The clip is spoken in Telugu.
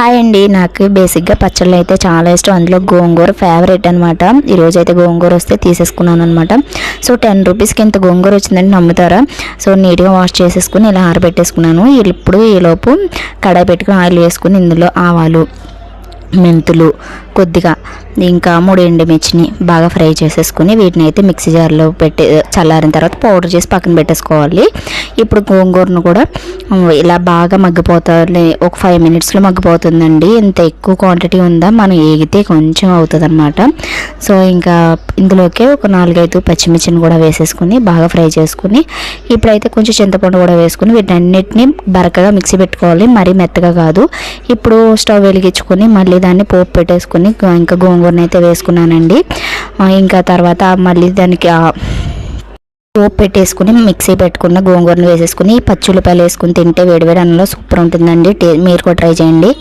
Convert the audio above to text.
హాయ్ అండి. నాకు బేసిక్గా పచ్చళ్ళు అయితే చాలా ఇష్టం. అందులో గోంగూర ఫేవరెట్ అనమాట. ఈరోజు అయితే గోంగూర వస్తే తీసేసుకున్నాను అనమాట. సో 10 రూపీస్కి ఇంత గోంగూర వచ్చిందని నమ్ముతారా? సో నీట్గా వాష్ చేసేసుకుని ఇలా ఆరబెట్టేసుకున్నాను. ఇప్పుడు ఈలోపు కడాయి పెట్టుకుని ఆయిల్ వేసుకుని ఇందులో ఆవాలు, మెంతులు కొద్దిగా, ఇంకా 3 ఎండుమిర్చిని బాగా ఫ్రై చేసేసుకుని వీటిని అయితే మిక్సీ జార్లో పెట్టి చల్లారిన తర్వాత పౌడర్ చేసి పక్కన పెట్టేసుకోవాలి. ఇప్పుడు గోంగూరను కూడా ఇలా బాగా మగ్గిపోతుంది. ఒక 5 మినిట్స్లో మగ్గిపోతుందండి. ఇంత ఎక్కువ క్వాంటిటీ ఉందా, మనం ఏగితే కొంచెం అవుతుంది అనమాట. సో ఇంకా ఇందులోకి ఒక 4-5 పచ్చిమిర్చిని కూడా వేసేసుకుని బాగా ఫ్రై చేసుకుని ఇప్పుడైతే కొంచెం చింతపండు కూడా వేసుకుని వీటన్నిటిని బరకగా మిక్సీ పెట్టుకోవాలి, మరీ మెత్తగా కాదు. ఇప్పుడు స్టవ్ వెలిగించుకొని మళ్ళీ దాన్ని పోపు పెట్టేసుకుని ఇంకా గోంగూరని అయితే వేసుకున్నానండి. ఇంకా తర్వాత మళ్ళీ దానికి పోపు పెట్టేసుకుని మిక్సీ పెట్టుకున్న గోంగూరను వేసేసుకుని పచ్చి ఉల్లిపాయలు వేసుకుని తింటే వేడివేడి అన్నంలో సూపర్ ఉంటుందండి. మీరు కూడా ట్రై చేయండి.